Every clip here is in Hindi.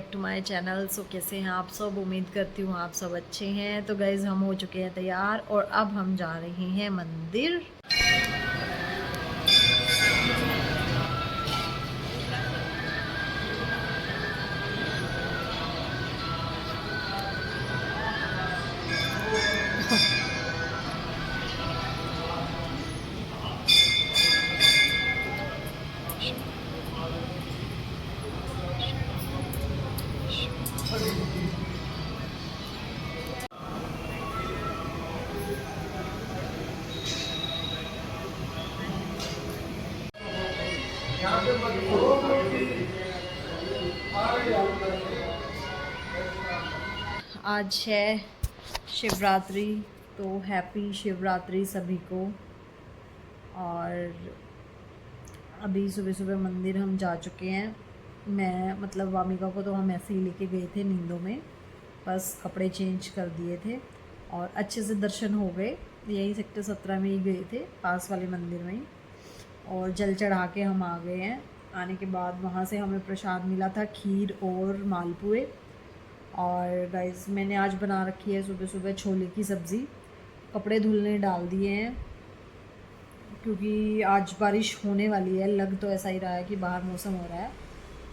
Back to my channel. So कैसे हैं आप सब? उम्मीद करती हूँ आप सब अच्छे हैं। तो गाइज़ हम हो चुके हैं तैयार और अब हम जा रहे हैं मंदिर। आज है शिवरात्रि, तो हैप्पी शिवरात्रि सभी को। और अभी सुबह सुबह मंदिर हम जा चुके हैं। मैं मतलब वामिका को तो हम ऐसे ही लेके गए थे नींदों में, बस कपड़े चेंज कर दिए थे और अच्छे से दर्शन हो गए। यही सेक्टर 17 में ही गए थे, पास वाले मंदिर में ही। और जल चढ़ा के हम आ गए हैं। आने के बाद वहाँ से हमें प्रसाद मिला था, खीर और मालपुए। और गाइस मैंने आज बना रखी है सुबह सुबह छोले की सब्ज़ी। कपड़े धुलने डाल दिए हैं क्योंकि आज बारिश होने वाली है। लग तो ऐसा ही रहा है कि बाहर मौसम हो रहा है,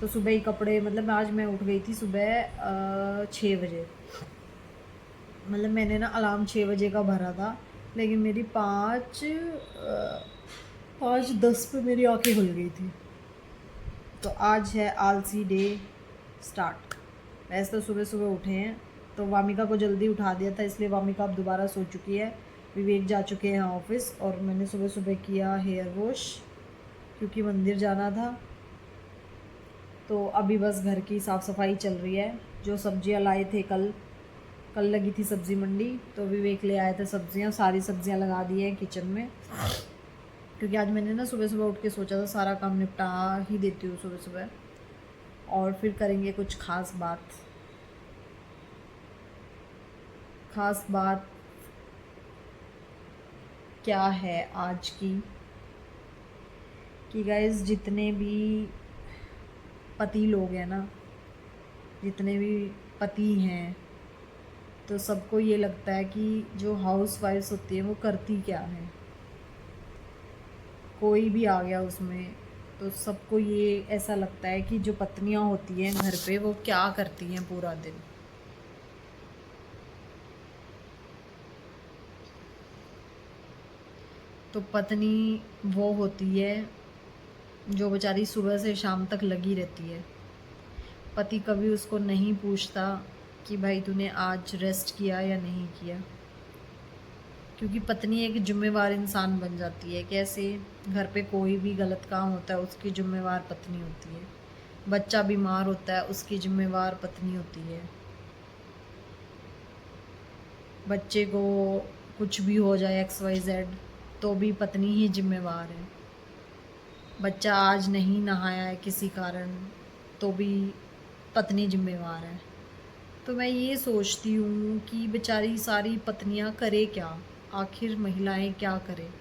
तो सुबह ही कपड़े, मतलब आज मैं उठ गई थी सुबह 6 बजे। मतलब मैंने ना अलार्म 6 बजे का भरा था, लेकिन मेरी 5:10 पे मेरी आंखें खुल गई थी। तो आज है आलसी डे स्टार्ट। वैसे तो सुबह सुबह उठे हैं, तो वामिका को जल्दी उठा दिया था, इसलिए वामिका अब दोबारा सो चुकी है। विवेक जा चुके हैं ऑफिस और मैंने सुबह सुबह किया हेयर वॉश क्योंकि मंदिर जाना था। तो अभी बस घर की साफ़ सफाई चल रही है। जो सब्जियां लाए थे कल लगी थी सब्ज़ी मंडी, तो विवेक ले आए थे सब्जियां। सारी सब्जियां लगा दी हैं किचन में, क्योंकि आज मैंने ना सुबह सुबह उठ के सोचा था सारा काम निपटा ही देती हूँ सुबह सुबह, और फिर करेंगे कुछ खास बात क्या है आज की, कि गाइस जितने भी पति लोग हैं ना, जितने भी पति हैं, तो सबको ये लगता है कि जो हाउस वाइफ्स होती है वो करती क्या है। कोई भी आ गया उसमें, तो सबको ये ऐसा लगता है कि जो पत्नियां होती हैं घर पे वो क्या करती हैं पूरा दिन। तो पत्नी वो होती है जो बेचारी सुबह से शाम तक लगी रहती है। पति कभी उसको नहीं पूछता कि भाई तूने आज रेस्ट किया या नहीं किया, क्योंकि पत्नी एक जिम्मेवार इंसान बन जाती है। कैसे? घर पे कोई भी गलत काम होता है उसकी जिम्मेवार पत्नी होती है। बच्चा बीमार होता है उसकी जिम्मेवार पत्नी होती है। बच्चे को कुछ भी हो जाए XYZ, तो भी पत्नी ही जिम्मेवार है। बच्चा आज नहीं नहाया है किसी कारण, तो भी पत्नी जिम्मेवार है। तो मैं ये सोचती हूँ कि बेचारी सारी पत्नियाँ करे क्या, आखिर महिलाएं क्या करें।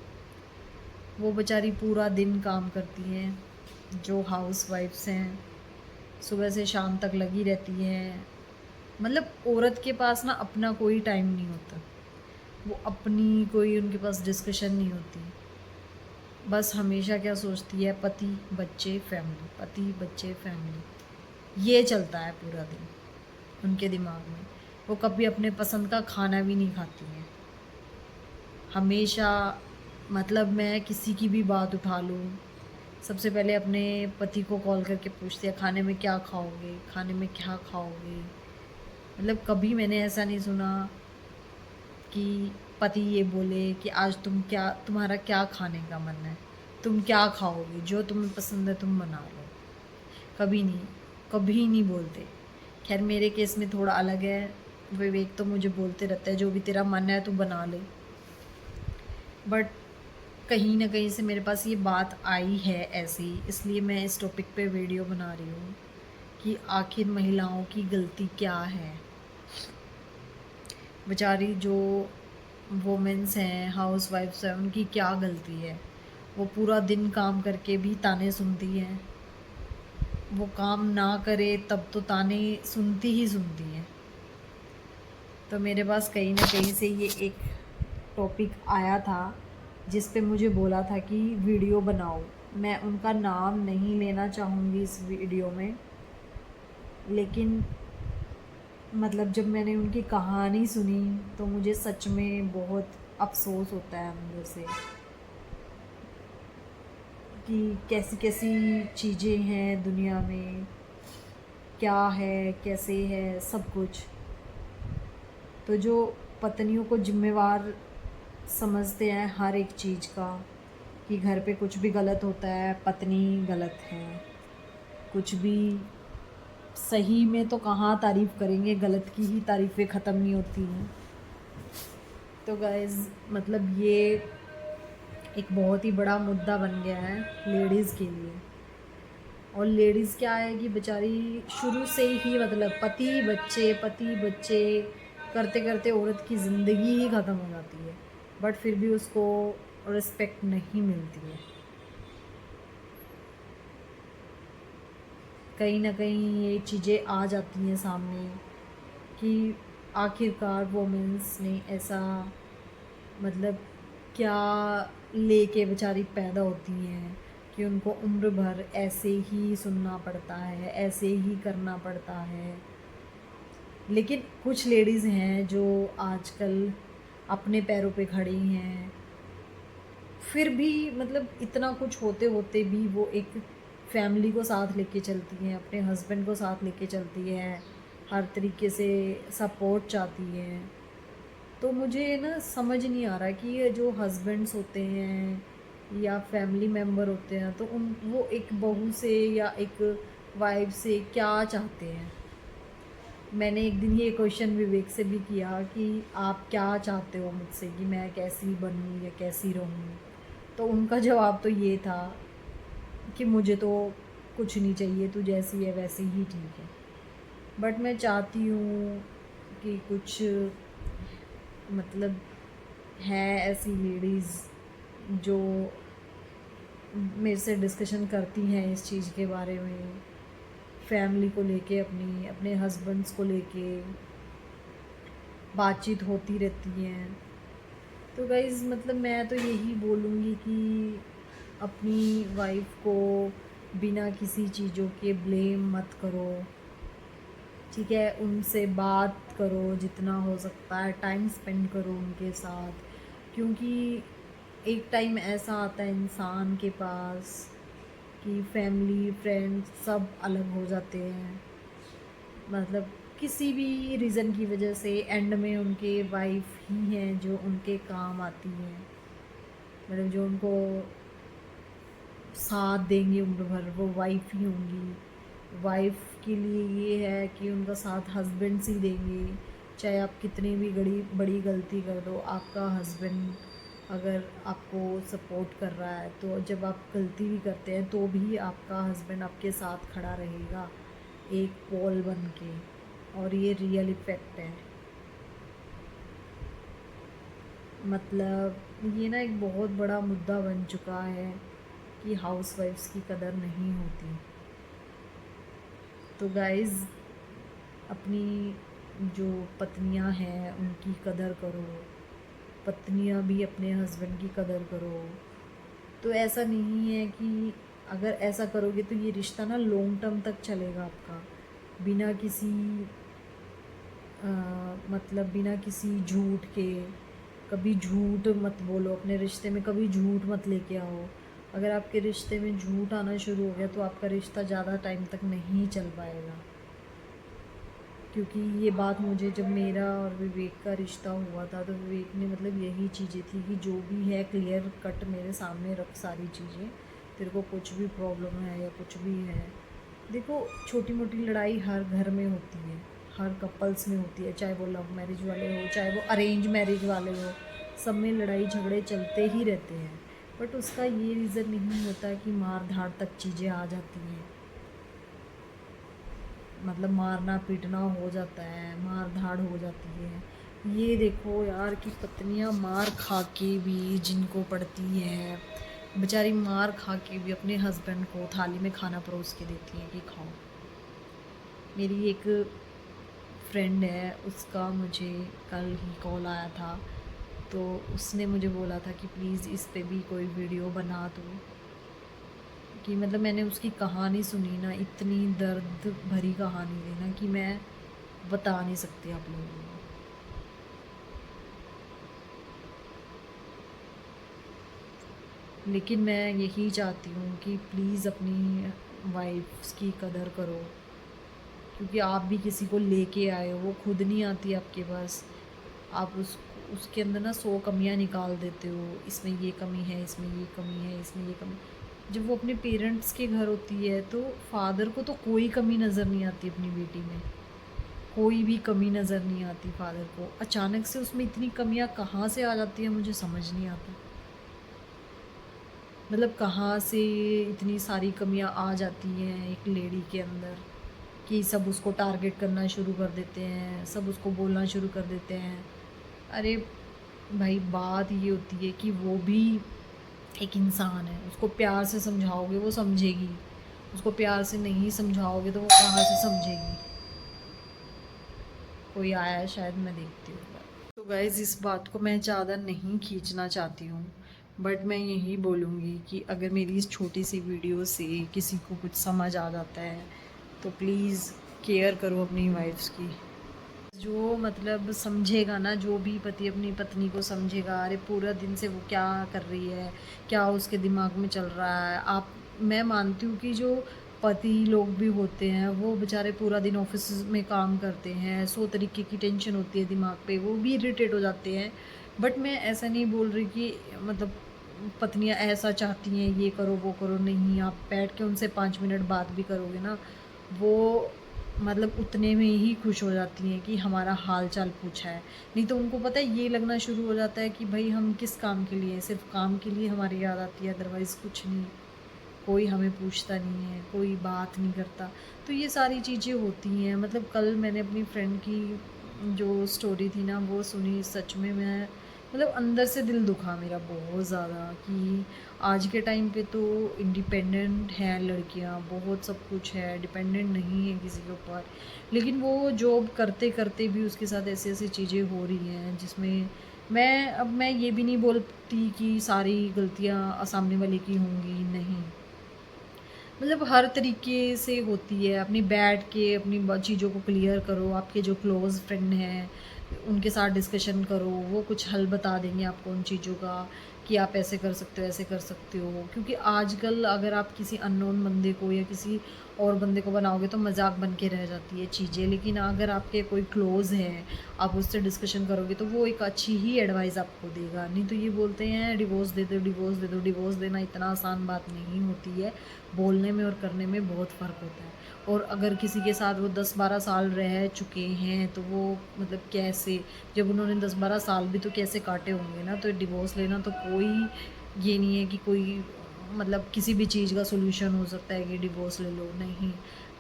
वो बेचारी पूरा दिन काम करती हैं, जो हाउस वाइफ्स हैं, सुबह से शाम तक लगी रहती हैं। मतलब औरत के पास ना अपना कोई टाइम नहीं होता, वो अपनी कोई उनके पास डिस्कशन नहीं होती। बस हमेशा क्या सोचती है, पति बच्चे फैमिली, पति बच्चे फैमिली, ये चलता है पूरा दिन उनके दिमाग में। वो कभी अपने पसंद का खाना भी नहीं खाती हैं हमेशा। मतलब मैं किसी की भी बात उठा लूँ, सबसे पहले अपने पति को कॉल करके पूछती है खाने में क्या खाओगे, खाने में क्या खाओगे। मतलब कभी मैंने ऐसा नहीं सुना कि पति ये बोले कि आज तुम्हारा क्या खाने का मन है, तुम क्या खाओगे, जो तुम्हें पसंद है तुम बना लो। कभी नहीं, कभी नहीं बोलते। खैर मेरे केस में थोड़ा अलग है। विवेक तो मुझे बोलते रहता है जो भी तेरा मन है तू बना ले, बट कहीं ना कहीं से मेरे पास ये बात आई है ऐसी, इसलिए मैं इस टॉपिक पे वीडियो बना रही हूँ कि आखिर महिलाओं की गलती क्या है। बेचारी जो वोमेंस हैं, हाउस वाइफ्स हैं, उनकी क्या गलती है। वो पूरा दिन काम करके भी ताने सुनती हैं, वो काम ना करे तब तो ताने सुनती ही सुनती हैं। तो मेरे पास कहीं ना कहीं से ये एक टॉपिक आया था जिस पे मुझे बोला था कि वीडियो बनाओ। मैं उनका नाम नहीं लेना चाहूँगी इस वीडियो में, लेकिन मतलब जब मैंने उनकी कहानी सुनी तो मुझे सच में बहुत अफसोस होता है अंदर से कि कैसी कैसी चीज़ें हैं दुनिया में, क्या है कैसे है सब कुछ। तो जो पत्नियों को जिम्मेवार समझते हैं हर एक चीज़ का, कि घर पे कुछ भी गलत होता है पत्नी गलत है, कुछ भी सही में तो कहाँ तारीफ़ करेंगे, गलत की ही तारीफ़ें ख़त्म नहीं होती हैं। तो गाइज़ मतलब ये एक बहुत ही बड़ा मुद्दा बन गया है लेडीज़ के लिए। और लेडीज़ क्या है कि बेचारी शुरू से ही मतलब पति बच्चे करते करते औरत की ज़िंदगी ही ख़त्म हो जाती है, बट फिर भी उसको रिस्पेक्ट नहीं मिलती है। कहीं ना कहीं ये चीज़ें आ जाती हैं सामने कि आखिरकार वोमेंस ने ऐसा मतलब क्या लेके बेचारी पैदा होती हैं कि उनको उम्र भर ऐसे ही सुनना पड़ता है, ऐसे ही करना पड़ता है। लेकिन कुछ लेडीज़ हैं जो आजकल अपने पैरों पे खड़ी हैं, फिर भी मतलब इतना कुछ होते होते भी वो एक फैमिली को साथ लेके चलती हैं, अपने हस्बैंड को साथ लेके चलती हैं, हर तरीके से सपोर्ट चाहती हैं। तो मुझे ना समझ नहीं आ रहा कि ये जो हस्बैंड्स होते हैं या फैमिली मेम्बर होते हैं तो उन वो एक बहू से या एक वाइफ से क्या चाहते हैं। मैंने एक दिन ये क्वेश्चन विवेक से भी किया कि आप क्या चाहते हो मुझसे, कि मैं कैसी बनूं या कैसी रहूं। तो उनका जवाब तो ये था कि मुझे तो कुछ नहीं चाहिए, तू जैसी है वैसी ही ठीक है। बट मैं चाहती हूँ कि कुछ मतलब है ऐसी लेडीज़ जो मेरे से डिस्कशन करती हैं इस चीज़ के बारे में, फैमिली को लेके, अपनी अपने हस्बैंड्स को लेके बातचीत होती रहती हैं। तो गाइज़ मतलब मैं तो यही बोलूँगी कि अपनी वाइफ को बिना किसी चीज़ों के ब्लेम मत करो, ठीक है। उनसे बात करो जितना हो सकता है, टाइम स्पेंड करो उनके साथ, क्योंकि एक टाइम ऐसा आता है इंसान के पास कि फैमिली फ्रेंड्स सब अलग हो जाते हैं। मतलब किसी भी रीज़न की वजह से एंड में उनके वाइफ ही हैं जो उनके काम आती हैं, मतलब जो उनको साथ देंगी उम्र भर, वो वाइफ ही होंगी। वाइफ के लिए ये है कि उनका साथ हस्बैंड्स ही देंगे, चाहे आप कितनी भी बड़ी गलती कर दो, आपका हस्बैंड अगर आपको सपोर्ट कर रहा है तो जब आप गलती भी करते हैं तो भी आपका हस्बैंड आपके साथ खड़ा रहेगा एक पोल बन के। और ये रियल इफ़ेक्ट है। मतलब ये ना एक बहुत बड़ा मुद्दा बन चुका है कि हाउसवाइफ्स की कदर नहीं होती। तो गाइज़ अपनी जो पत्नियां हैं उनकी कदर करो, पत्नियां भी अपने हस्बैंड की कदर करो। तो ऐसा नहीं है कि अगर ऐसा करोगे तो ये रिश्ता ना लॉन्ग टर्म तक चलेगा आपका, बिना किसी मतलब बिना किसी झूठ के। कभी झूठ मत बोलो अपने रिश्ते में, कभी झूठ मत लेके आओ। अगर आपके रिश्ते में झूठ आना शुरू हो गया तो आपका रिश्ता ज़्यादा टाइम तक नहीं चल पाएगा। क्योंकि ये बात मुझे जब मेरा और विवेक का रिश्ता हुआ था तो विवेक ने मतलब यही चीज़ें थी कि जो भी है क्लियर कट मेरे सामने रख सारी चीज़ें, तेरे को कुछ भी प्रॉब्लम है या कुछ भी है। देखो छोटी मोटी लड़ाई हर घर में होती है, हर कपल्स में होती है, चाहे वो लव मैरिज वाले हो चाहे वो अरेंज मैरिज वाले हो, सब में लड़ाई झगड़े चलते ही रहते हैं। बट उसका ये रीज़न नहीं होता कि मार धाड़ तक चीज़ें आ जाती हैं, मतलब मारना पीटना हो जाता है, मार धाड़ हो जाती है। ये देखो यार कि पत्नियां मार खा के भी जिनको पड़ती है, बेचारी मार खा के भी अपने हस्बैंड को थाली में खाना परोस के देती हैं कि खाओ। मेरी एक फ्रेंड है, उसका मुझे कल ही कॉल आया था, तो उसने मुझे बोला था कि प्लीज़ इस पे भी कोई वीडियो बना दो। कि मतलब मैंने उसकी कहानी सुनी ना, इतनी दर्द भरी कहानी थी ना कि मैं बता नहीं सकती आप लोगों को। लेकिन मैं यही चाहती हूँ कि प्लीज़ अपनी वाइफ्स की कदर करो, क्योंकि आप भी किसी को लेके आए हो, वो खुद नहीं आती आपके पास। आप उसके अंदर ना 100 कमियाँ निकाल देते हो, इसमें ये कमी है, इसमें ये कमी है, इसमें ये कमी। जब वो अपने पेरेंट्स के घर होती है तो फादर को तो कोई कमी नज़र नहीं आती अपनी बेटी में, कोई भी कमी नज़र नहीं आती फादर को। अचानक से उसमें इतनी कमियाँ कहाँ से आ जाती हैं मुझे समझ नहीं आता। मतलब कहाँ से इतनी सारी कमियाँ आ जाती हैं एक लेडी के अंदर कि सब उसको टारगेट करना शुरू कर देते हैं, सब उसको बोलना शुरू कर देते हैं। अरे भाई, बात ये होती है कि वो भी एक इंसान है, उसको प्यार से समझाओगे वो समझेगी, उसको प्यार से नहीं समझाओगे तो वो कहाँ से समझेगी। कोई आया है शायद, मैं देखती हूँ। तो गाइज़, इस बात को मैं ज़्यादा नहीं खींचना चाहती हूँ, बट मैं यही बोलूँगी कि अगर मेरी इस छोटी सी वीडियो से किसी को कुछ समझ आ जाता है तो प्लीज़ केयर करो अपनी वाइफ्स की। जो मतलब समझेगा ना, जो भी पति अपनी पत्नी को समझेगा, अरे पूरा दिन से वो क्या कर रही है, क्या उसके दिमाग में चल रहा है। आप मैं मानती हूँ कि जो पति लोग भी होते हैं वो बेचारे पूरा दिन ऑफिस में काम करते हैं, 100 तरीके की टेंशन होती है दिमाग पे, वो भी इरिटेट हो जाते हैं। बट मैं ऐसा नहीं बोल रही कि मतलब पत्नियां ऐसा चाहती हैं ये करो वो करो, नहीं। आप बैठ के उनसे 5 मिनट बात भी करोगे ना, वो मतलब उतने में ही खुश हो जाती हैं कि हमारा हाल चाल पूछा है। नहीं तो उनको पता है, ये लगना शुरू हो जाता है कि भाई हम किस काम के लिए, सिर्फ काम के लिए हमारी याद आती है, अदरवाइज़ कुछ नहीं। कोई हमें पूछता नहीं है, कोई बात नहीं करता। तो ये सारी चीज़ें होती हैं। मतलब कल मैंने अपनी फ्रेंड की जो स्टोरी थी ना वो सुनी, सच में मैं मतलब अंदर से दिल दुखा मेरा बहुत ज़्यादा कि आज के टाइम पे तो इंडिपेंडेंट हैं लड़कियां, बहुत सब कुछ है, डिपेंडेंट नहीं है किसी के ऊपर। लेकिन वो जॉब करते करते भी उसके साथ ऐसी ऐसी चीज़ें हो रही हैं जिसमें मैं ये भी नहीं बोलती कि सारी गलतियां सामने वाले की होंगी, नहीं। मतलब हर तरीके से होती है। अपनी बैठ के अपनी चीज़ों को क्लियर करो, आपके जो क्लोज़ फ्रेंड हैं उनके साथ डिस्कशन करो, वो कुछ हल बता देंगे आपको उन चीज़ों का कि आप ऐसे कर सकते हो, ऐसे कर सकते हो। क्योंकि आजकल अगर आप किसी अननोन बंदे को या किसी और बंदे को बनाओगे तो मजाक बन के रह जाती है चीज़ें। लेकिन अगर आपके कोई क्लोज़ है, आप उससे डिस्कशन करोगे तो वो एक अच्छी ही एडवाइस आपको देगा। नहीं तो ये बोलते हैं डिवोर्स दे दो, डिवोर्स दे दो। डिवोर्स देना इतना आसान बात नहीं होती है, बोलने में और करने में बहुत फ़र्क होता है। और अगर किसी के साथ वो 10-12 साल रह चुके हैं तो वो मतलब कैसे, जब उन्होंने 10-12 साल भी तो कैसे काटे होंगे ना। तो डिवोर्स लेना तो कोई ये नहीं है कि कोई मतलब किसी भी चीज़ का सॉल्यूशन हो सकता है कि डिवोर्स ले लो, नहीं।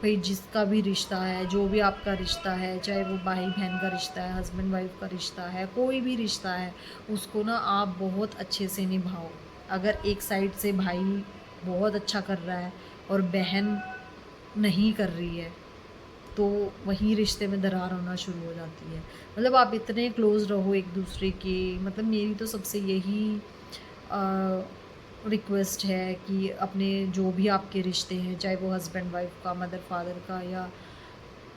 भाई जिसका भी रिश्ता है, जो भी आपका रिश्ता है, चाहे वो भाई बहन का रिश्ता है, हस्बैंड वाइफ का रिश्ता है, कोई भी रिश्ता है, उसको ना आप बहुत अच्छे से निभाओ। अगर एक साइड से भाई बहुत अच्छा कर रहा है और बहन नहीं कर रही है तो वहीं रिश्ते में दरार होना शुरू हो जाती है। मतलब आप इतने क्लोज़ रहो एक दूसरे के। मतलब मेरी तो सबसे यही रिक्वेस्ट है कि अपने जो भी आपके रिश्ते हैं, चाहे वो हस्बैंड वाइफ का, मदर फादर का, या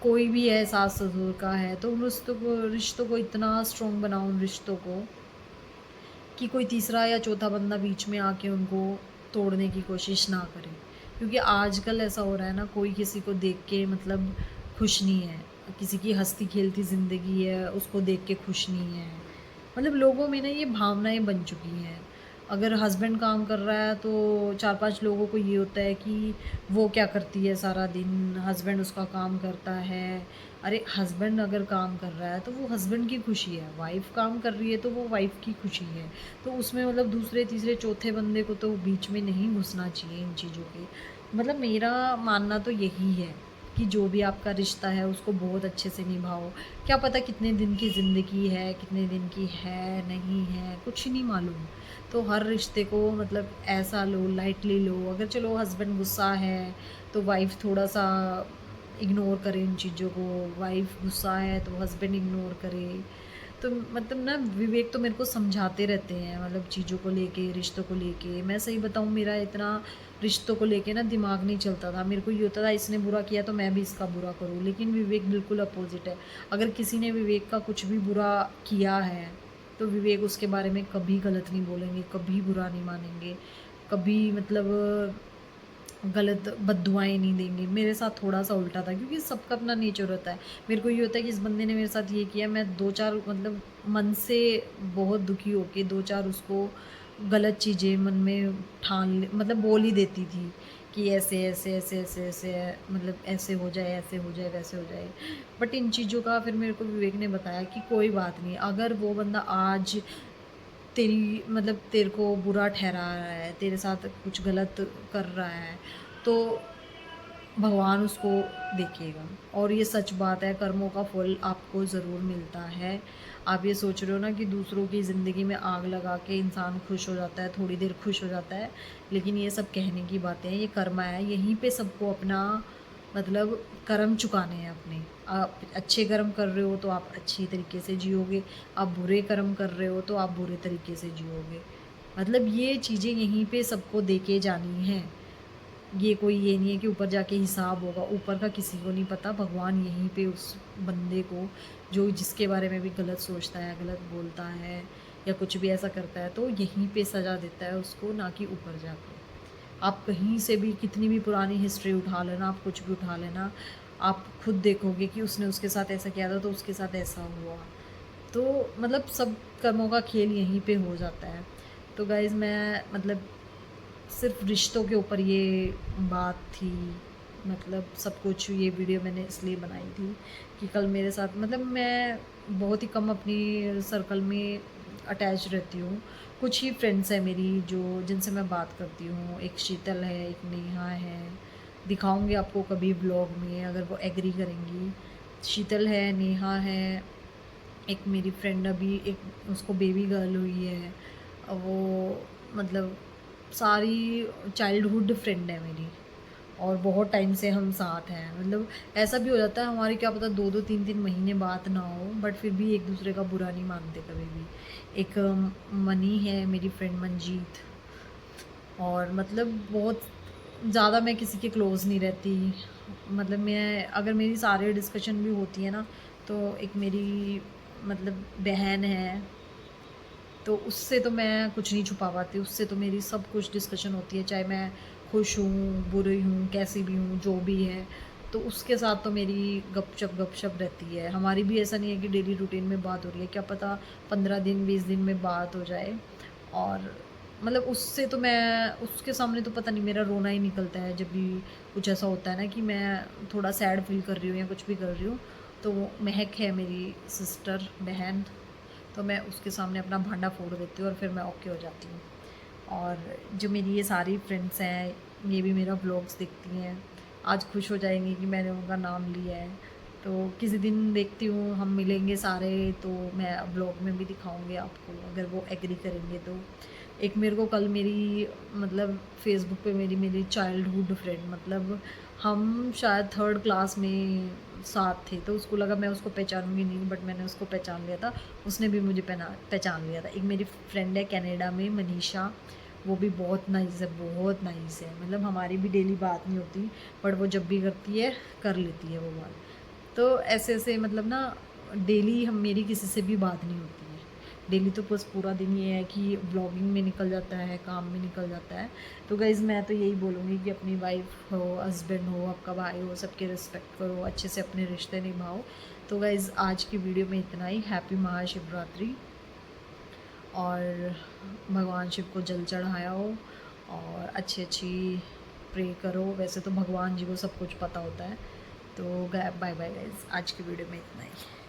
कोई भी है, सास ससुर का है, तो उन रिश्तों को इतना स्ट्रॉन्ग बनाओ उन रिश्तों को कि कोई तीसरा या चौथा बंदा बीच में आके उनको तोड़ने की कोशिश ना करे। क्योंकि आजकल ऐसा हो रहा है ना, कोई किसी को देख के मतलब खुश नहीं है। किसी की हँसती खेलती ज़िंदगी है उसको देख के खुश नहीं है। मतलब लोगों में ना ये भावनाएँ बन चुकी हैं। अगर हस्बैंड काम कर रहा है तो 4-5 लोगों को ये होता है कि वो क्या करती है सारा दिन, हस्बैंड उसका काम करता है। अरे हस्बैंड अगर काम कर रहा है तो वो हस्बैंड की खुशी है, वाइफ़ काम कर रही है तो वो वाइफ़ की खुशी है। तो उसमें मतलब दूसरे, तीसरे, चौथे बंदे को तो बीच में नहीं घुसना चाहिए इन चीज़ों के। मतलब मेरा मानना तो यही है कि जो भी आपका रिश्ता है उसको बहुत अच्छे से निभाओ। क्या पता कितने दिन की ज़िंदगी है, कितने दिन की है, नहीं है, कुछ नहीं मालूम। तो हर रिश्ते को मतलब ऐसा लो, लाइटली लो। अगर चलो हस्बैंड गुस्सा है, तो वाइफ़ थोड़ा-सा इग्नोर करे उन चीज़ों को। वाइफ़ गुस्सा है तो हस्बैंड इग्नोर करे। तो मतलब ना विवेक तो मेरे को समझाते रहते हैं, मतलब चीज़ों को लेके, रिश्तों को लेके। मैं सही बताऊँ, मेरा इतना रिश्तों को लेके ना दिमाग नहीं चलता था। मेरे को ये होता था इसने बुरा किया तो मैं भी इसका बुरा करूँ। लेकिन विवेक बिल्कुल अपोज़िट है। अगर किसी ने विवेक का कुछ भी बुरा किया है, तो विवेक उसके बारे में कभी गलत नहीं बोलेंगे, कभी बुरा नहीं मानेंगे, कभी मतलब गलत बद्दुआएँ नहीं देंगे। मेरे साथ थोड़ा-सा उल्टा था, क्योंकि सबका अपना नेचर होता है। मेरे को ये होता है कि इस बंदे ने मेरे साथ ये किया, मैं 2-4 मतलब मन से बहुत दुखी होके 2-4 उसको गलत चीज़ें मन में ठान ले मतलब बोल ही देती थी कि ऐसे, ऐसे, ऐसे, ऐसे, ऐसे है, मतलब ऐसे हो जाए, ऐसे हो जाए, वैसे हो जाए। बट इन चीज़ों का फिर मेरे को विवेक ने बताया कि कोई बात नहीं, अगर वो बंदा आज तेरी मतलब तेरे को बुरा ठहरा रहा है, तेरे साथ कुछ गलत कर रहा है, तो भगवान उसको देखेगा। और ये सच बात है, कर्मों का फल आपको ज़रूर मिलता है। आप ये सोच रहे हो ना कि दूसरों की ज़िंदगी में आग लगा के इंसान खुश हो जाता है, थोड़ी देर खुश हो जाता है, लेकिन ये सब कहने की बातें हैं, ये कर्मा है। यहीं पे सबको अपना मतलब कर्म चुकाने हैं अपने। आप अच्छे कर्म कर रहे हो तो आप अच्छी तरीके से जियोगे, आप बुरे कर्म कर रहे हो तो आप बुरे तरीके से जियोगे। मतलब ये चीज़ें यहीं पे सबको देके जानी हैं। ये कोई ये नहीं है कि ऊपर जाके हिसाब होगा, ऊपर का किसी को नहीं पता, भगवान यहीं पे उस बंदे को जो जिसके बारे में भी गलत सोचता है, गलत बोलता है या कुछ भी ऐसा करता है, तो यहीं पे सज़ा देता है उसको, ना कि ऊपर जाके। आप कहीं से भी कितनी भी पुरानी हिस्ट्री उठा लेना, आप कुछ भी उठा लेना, आप खुद देखोगे कि उसने उसके साथ ऐसा किया था, तो उसके साथ ऐसा हुआ। तो मतलब सब कर्मों का खेल यहीं पे हो जाता है। तो गाइज़ मैं मतलब सिर्फ़ रिश्तों के ऊपर ये बात थी, मतलब सब कुछ ये वीडियो मैंने इसलिए बनाई थी कि कल मेरे साथ मतलब मैं बहुत ही कम अपनी सर्कल में अटैच रहती हूँ। कुछ ही फ्रेंड्स हैं मेरी जो जिनसे मैं बात करती हूँ। एक शीतल है, एक नेहा है, दिखाऊँगी आपको कभी ब्लॉग में अगर वो एग्री करेंगी। शीतल है, नेहा है, एक मेरी फ्रेंड अभी एक उसको बेबी गर्ल हुई है। वो मतलब सारी चाइल्डहुड फ्रेंड है मेरी, और बहुत टाइम से हम साथ हैं। मतलब ऐसा भी हो जाता है हमारी क्या पता 2-2 3-3 महीने बात ना हो, बट फिर भी एक दूसरे का बुरा नहीं मानते कभी भी। एक मनी है मेरी फ्रेंड मंजीत, और मतलब बहुत ज़्यादा मैं किसी के क्लोज़ नहीं रहती। मतलब मैं अगर मेरी सारी डिस्कशन भी होती है ना, तो एक मेरी मतलब बहन है, तो उससे तो मैं कुछ नहीं छुपा पाती, उससे तो मेरी सब कुछ डिस्कशन होती है, चाहे मैं खुश हूँ, बुरी हूँ, कैसी भी हूँ, जो भी है। तो उसके साथ तो मेरी गपशप रहती है। हमारी भी ऐसा नहीं है कि डेली रूटीन में बात हो रही है, क्या पता 15 दिन, 20 दिन में बात हो जाए। और मतलब उससे तो मैं उसके सामने तो पता नहीं मेरा रोना ही निकलता है, जब भी कुछ ऐसा होता है ना कि मैं थोड़ा सैड फ़ील कर रही हूँ या कुछ भी कर रही हूँ, तो वो महक है मेरी सिस्टर, बहन, तो मैं उसके सामने अपना भांडा फोड़ देती हूँ और फिर मैं ओके हो जाती हूँ। और जो मेरी ये सारी फ्रेंड्स हैं, ये भी मेरा व्लॉग्स देखती हैं, आज खुश हो जाएंगी कि मैंने उनका नाम लिया है। तो किसी दिन देखती हूँ हम मिलेंगे सारे, तो मैं व्लॉग में भी दिखाऊंगी आपको अगर वो एग्री करेंगे तो। एक मेरे को कल मेरी मतलब फेसबुक पे मेरी मेरी चाइल्डहुड फ्रेंड, मतलब हम शायद थर्ड क्लास में साथ थे, तो उसको लगा मैं उसको पहचानूंगी नहीं, बट मैंने उसको पहचान लिया था, उसने भी मुझे पहचान लिया था। एक मेरी फ्रेंड है कनाडा में, मनीषा, वो भी बहुत नाइस है, बहुत नाइस है। मतलब हमारी भी डेली बात नहीं होती, बट वो जब भी करती है कर लेती है वो बात। तो ऐसे-ऐसे मतलब ना डेली हम मेरी किसी से भी बात नहीं होती है। डेली तो बस पूरा दिन ये है कि व्लॉगिंग में निकल जाता है, काम में निकल जाता है। तो गाइज़ मैं तो यही बोलूँगी कि अपनी वाइफ़ हो, हस्बैंड हो, आपका भाई हो, सबकी रिस्पेक्ट करो, अच्छे से अपने रिश्ते निभाओ। तो गाइज़ आज की वीडियो में इतना ही। हैप्पी महाशिवरात्रि, और भगवान शिव को जल चढ़ाया हो, और अच्छी-अच्छी प्रे करो। वैसे तो भगवान जी को सब कुछ पता होता है। तो बाय बाय गाइज़, आज की वीडियो में इतना ही।